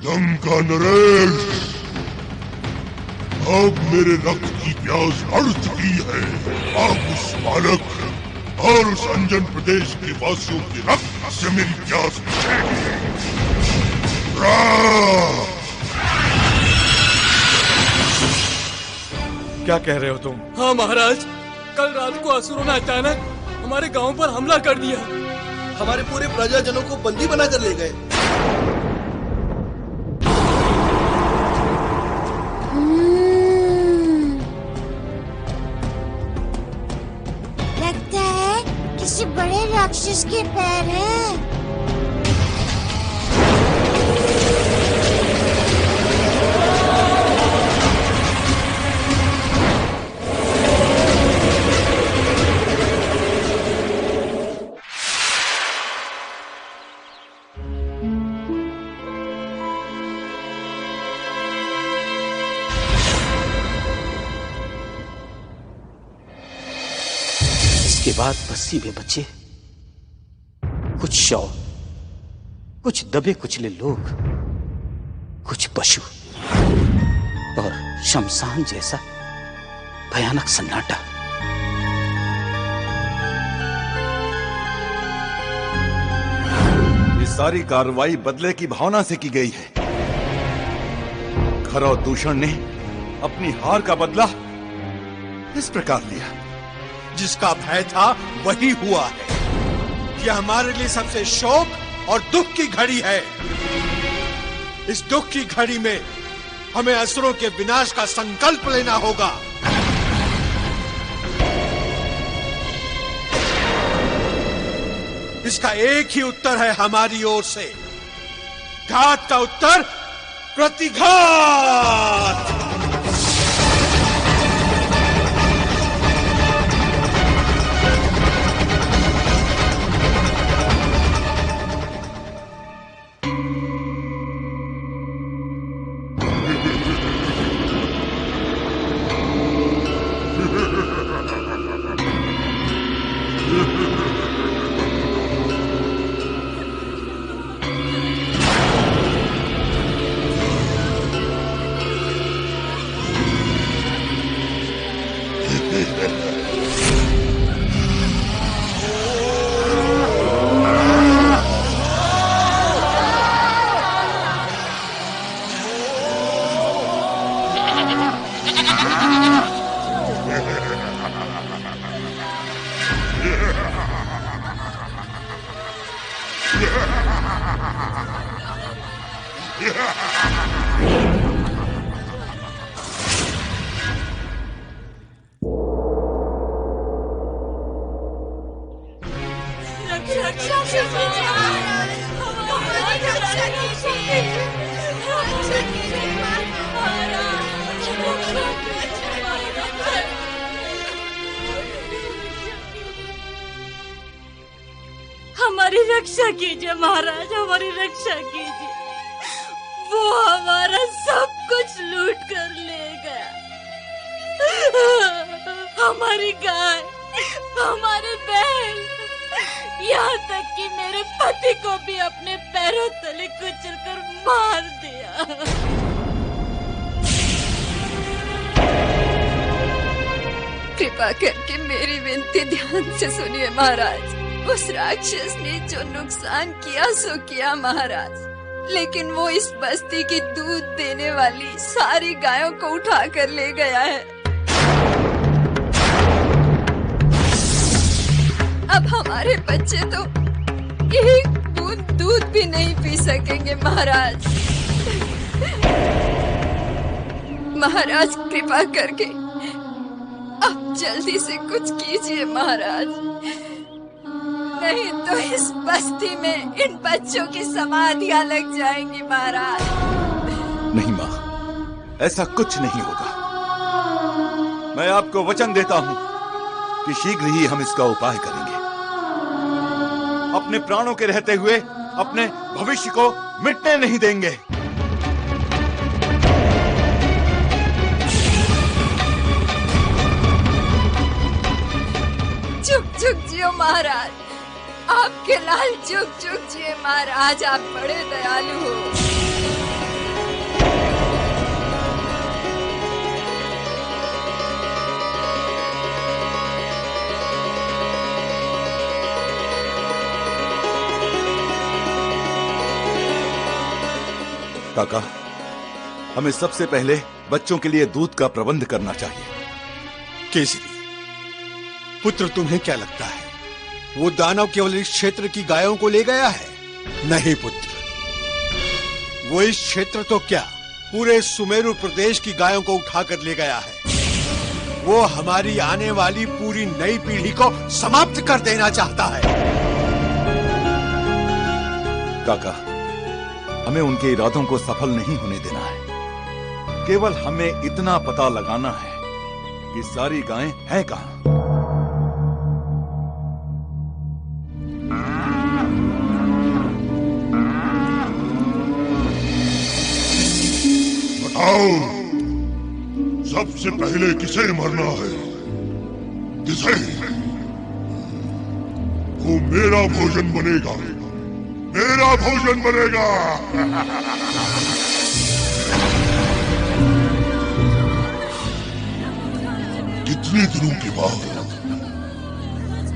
लंका नरेश, अब मेरे रक्त की प्यास बढ़ चुकी है। अब उस बालक और उस अंजन प्रदेश के वासियों के रक्त से मेरी प्यास बुझेगी। क्या कह रहे हो तुम? हाँ महाराज, कल रात को असुरों ने अचानक हमारे गांव पर हमला कर दिया। हमारे पूरे प्रजाजनों को बंदी बनाकर ले गए। लगता है किसी बड़े राक्षस के पैर हैं। के बाद बस्ती में बचे कुछ शव, कुछ दबे कुचले लोग, कुछ पशु और शमशान जैसा भयानक सन्नाटा। ये सारी कार्रवाई बदले की भावना से की गई है। खरौ दूषण ने अपनी हार का बदला इस प्रकार लिया। जिसका भय था वही हुआ है। यह हमारे लिए सबसे शोक और दुख की घड़ी है। इस दुख की घड़ी में हमें असुरों के विनाश का संकल्प लेना होगा। इसका एक ही उत्तर है हमारी ओर से। घात का उत्तर प्रतिघात। हमारी रक्षा कीजिए महाराज, हमारी रक्षा कीजिए। वो हमारा सब कुछ लूट कर ले गया। हमारी गाय, हमारे बैल, यहाँ तक कि मेरे पति को भी अपने पैरों तले कुचलकर मार दिया। कृपा करके मेरी विनती ध्यान से सुनिए महाराज। उस राक्षस ने जो नुकसान किया सो किया महाराज, लेकिन वो इस बस्ती की दूध देने वाली सारी गायों को उठा कर ले गया है। अब हमारे बच्चे तो एक बूंद दूध भी नहीं पी सकेंगे महाराज। महाराज कृपा करके अब जल्दी से कुछ कीजिए महाराज, नहीं तो इस बस्ती में इन बच्चों की समाधियां लग जाएंगी महाराज। नहीं माँ, ऐसा कुछ नहीं होगा। मैं आपको वचन देता हूँ कि शीघ्र ही हम इसका उपाय करेंगे। अपने प्राणों के रहते हुए अपने भविष्य को मिटने नहीं देंगे। जुग जुग जियो महाराज, आपके लाल जुग जुग जिए महाराज, आप बड़े दयालु हो। काका, हमें सबसे पहले बच्चों के लिए दूध का प्रबंध करना चाहिए। केसरी पुत्र, तुम्हें क्या लगता है वो दानव केवल इस क्षेत्र की गायों को ले गया है? नहीं पुत्र, वो इस क्षेत्र तो क्या पूरे सुमेरु प्रदेश की गायों को उठाकर ले गया है। वो हमारी आने वाली पूरी नई पीढ़ी को समाप्त कर देना चाहता है। काका, हमें उनके इरादों को सफल नहीं होने देना है। केवल हमें इतना पता लगाना है कि सारी गायें हैं कहां। बताओ, सबसे पहले किसे मरना है? किसे? वो मेरा भोजन बनेगा, मेरा भोजन बनेगा। कितने दिनों के बाद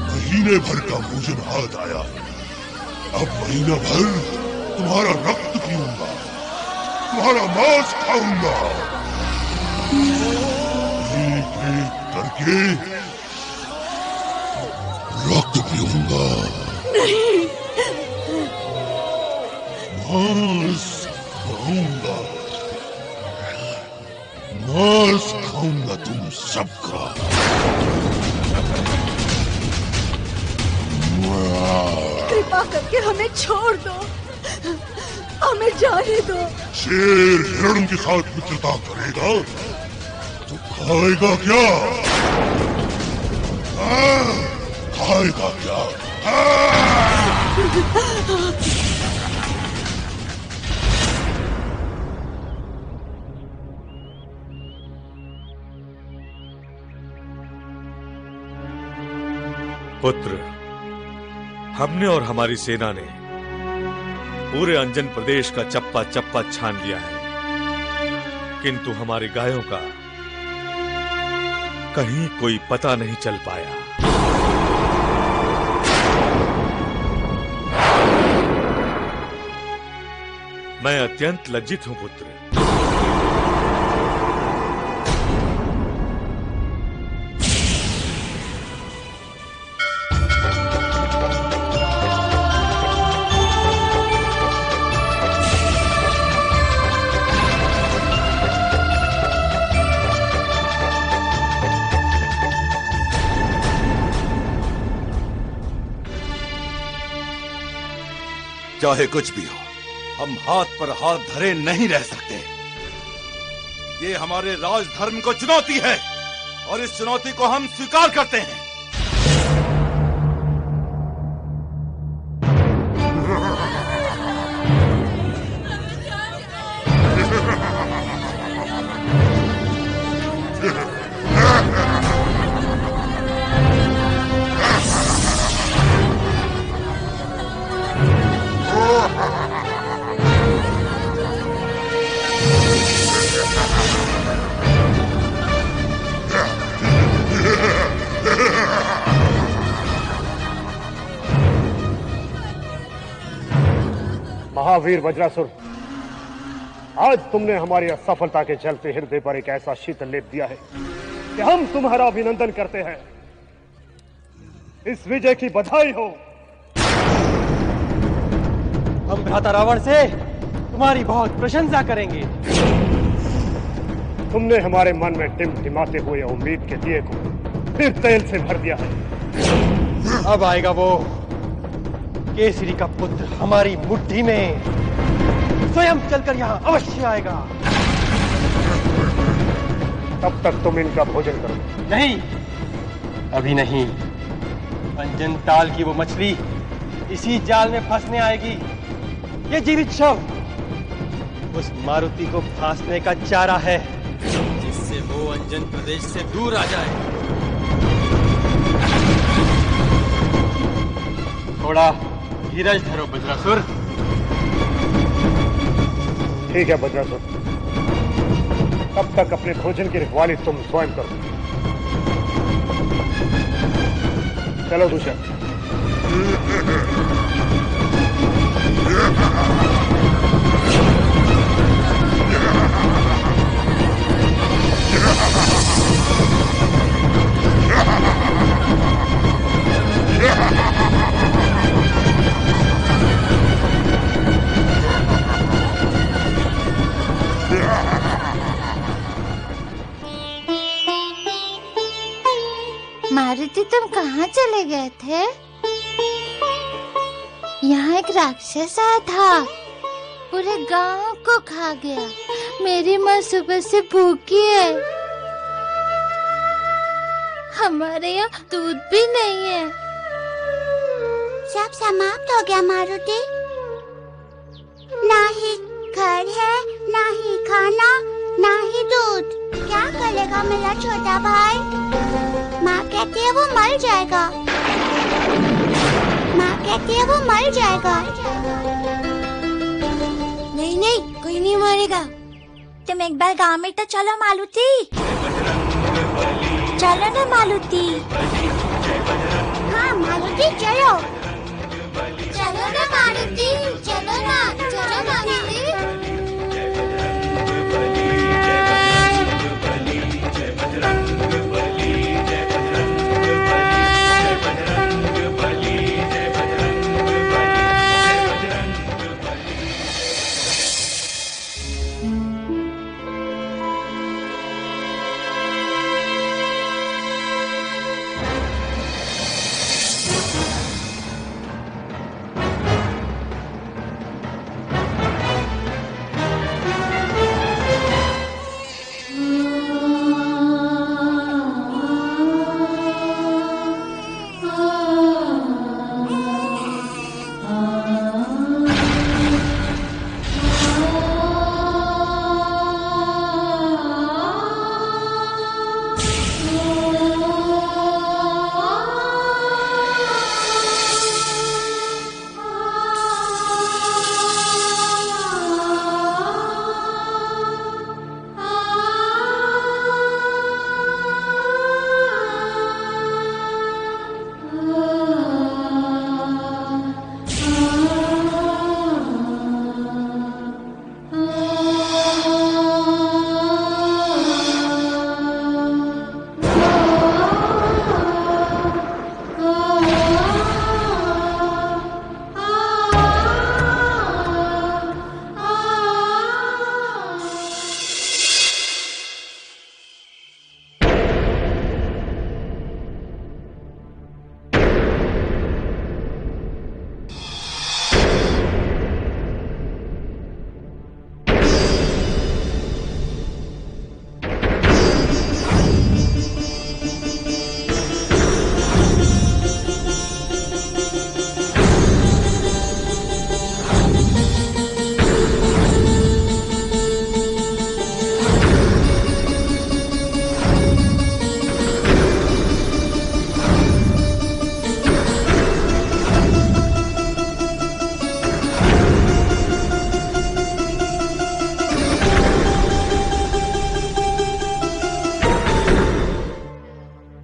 महीने भर का भोजन हाथ आया। अब महीना भर तुम्हारा रक्त पीऊंगा, तुम्हारा मांस खाऊंगा। एक एक करके रक्त पीऊंगा। नहीं, मांस खाऊंगा, मांस खाऊंगा तुम सबका। कृपा करके हमें छोड़ दो, हमें जाने दो। शेर हिरण के साथ मित्रता करेगा तो खाएगा क्या? खाएगा क्या? पुत्र, हमने और हमारी सेना ने पूरे अंजन प्रदेश का चप्पा चप्पा छान लिया है, किंतु हमारी गायों का कहीं कोई पता नहीं चल पाया। मैं अत्यंत लज्जित हूं पुत्र। चाहे कुछ भी हो, हम हाथ पर हाथ धरे नहीं रह सकते। ये हमारे राजधर्म को चुनौती है और इस चुनौती को हम स्वीकार करते हैं। महावीर वज्रासुर, आज तुमने हमारी असफलता के चलते हृदय पर एक ऐसा शीतल लेप दिया है कि हम तुम्हारा अभिनंदन करते हैं। इस विजय की बधाई हो। हम भ्राता रावण से तुम्हारी बहुत प्रशंसा करेंगे। तुमने हमारे मन में टिमटिमाते हुए उम्मीद के दिए को फिर तेल से भर दिया है। अब आएगा वो केसरी का पुत्र हमारी मुट्ठी में, स्वयं चलकर यहाँ अवश्य आएगा। तब तक तुम इनका भोजन करो। नहीं, अभी नहीं। अंजन ताल की वो मछली इसी जाल में फंसने आएगी। ये जीवित शव उस मारुति को फांसने का चारा है, जिससे वो अंजन प्रदेश से दूर आ जाए। थोड़ा धीरज धरो वज्रासुर। ठीक है वज्रासुर, तब तक अपने भोजन की रखवाली तुम स्वयं करो। चलो दूसरा। मारुति तुम कहाँ चले गए थे? यहाँ एक राक्षस आया था, पूरे गांव को खा गया। मेरी माँ सुबह से भूखी है, हमारे यहाँ दूध भी नहीं है। सब समाप्त हो गया मारुति। ना ही घर है, ना ही खाना, ना ही दूध। क्या करेगा मेरा छोटा भाई? माँ कहती है वो मर जाएगा। माँ कहती है वो मर जाएगा। नहीं नहीं, कोई नहीं मरेगा। तुम एक बार गांव में तो चलो मालूती। चलो ना मालूती। हाँ मालूती चलो। चलो ना मारुति, चलो ना, चलो मारुति।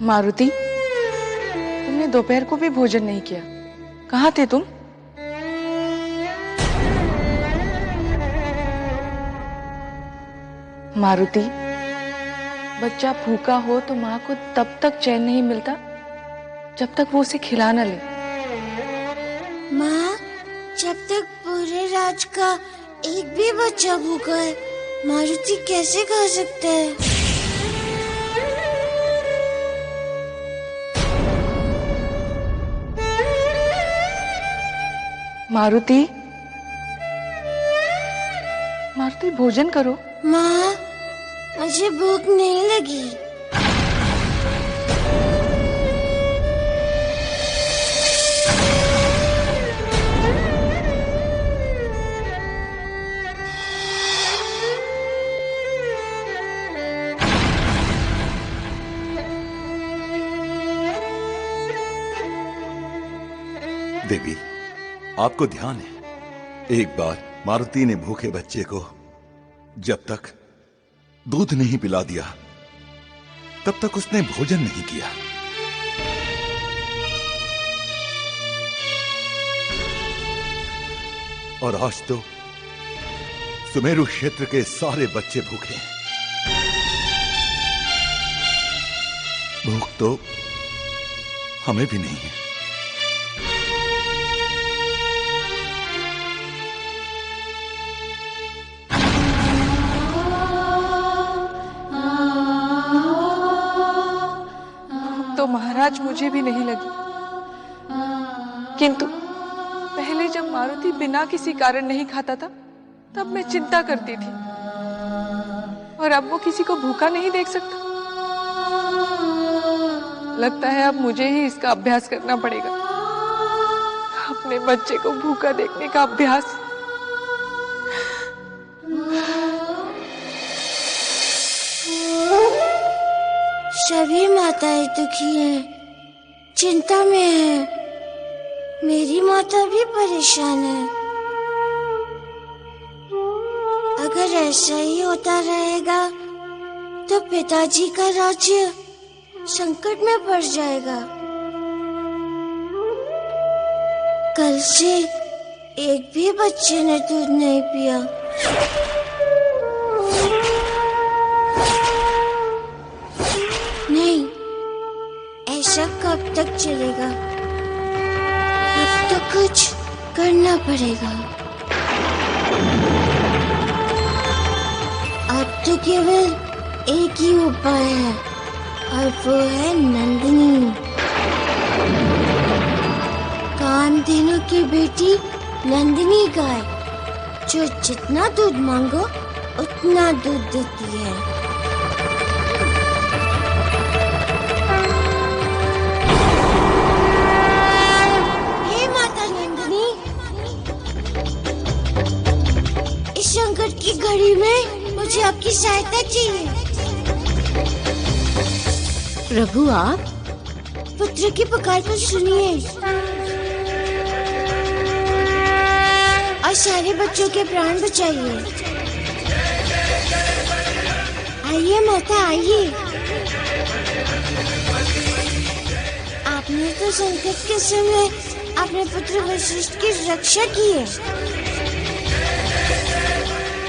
मारुति, तुमने दोपहर को भी भोजन नहीं किया। कहाँ थे तुम? मारुति, बच्चा भूखा हो तो माँ को तब तक चैन नहीं मिलता जब तक वो उसे खिला न ले। माँ, जब तक पूरे राज का एक भी बच्चा भूखा है, मारुति कैसे खा सकता है? मारुति, मारुति भोजन करो। माँ, मुझे भूख नहीं लगी। देवी, आपको ध्यान है, एक बार मारुति ने भूखे बच्चे को जब तक दूध नहीं पिला दिया तब तक उसने भोजन नहीं किया। और आज तो सुमेरु क्षेत्र के सारे बच्चे भूखे हैं। भूख तो हमें भी नहीं है। आज मुझे भी नहीं लगी, किंतु पहले जब मारुति बिना किसी कारण नहीं खाता था तब मैं चिंता करती थी, और अब वो किसी को भूखा नहीं देख सकता। लगता है अब मुझे ही इसका अभ्यास करना पड़ेगा, अपने बच्चे को भूखा देखने का अभ्यास। सभी माताएं दुखी हैं, चिंता में हैं। मेरी माता भी परेशान है। अगर ऐसा ही होता रहेगा तो पिताजी का राज्य संकट में पड़ जाएगा। कल से एक भी बच्चे ने दूध नहीं पिया। नहीं, ऐसा कब तक चलेगा? अब तो कुछ करना पड़ेगा। अब तो केवल एक ही उपाय है, और वो है नंदिनी, कामधेनु की बेटी नंदिनी गाय, जो जितना दूध मांगो उतना दूध देती है। हे माता नंदिनी, इस संकट की घड़ी में मुझे आपकी सहायता चाहिए। प्रभु, आप पुत्र की पुकार को सुनिए और सारे बच्चों के प्राण बचाइए। आइए माता, आइए। आपने तो संकट के समय अपने पुत्र वशिष्ठ की रक्षा की है।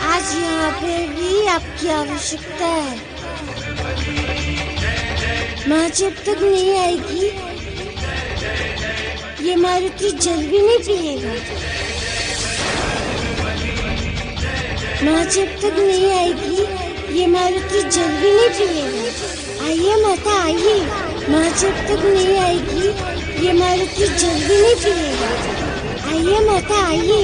आज यहाँ पे भी आपकी आवश्यकता है। माँ जब तक नहीं आएगी ये मारुति जल भी नहीं पिएगा। माँ जब तक नहीं आएगी ये मारुति जल भी नहीं पिएगा। आइए माता, आइए। माँ जब तक नहीं आएगी ये मारुति जल भी नहीं पिएगा। आइए माता, आइए।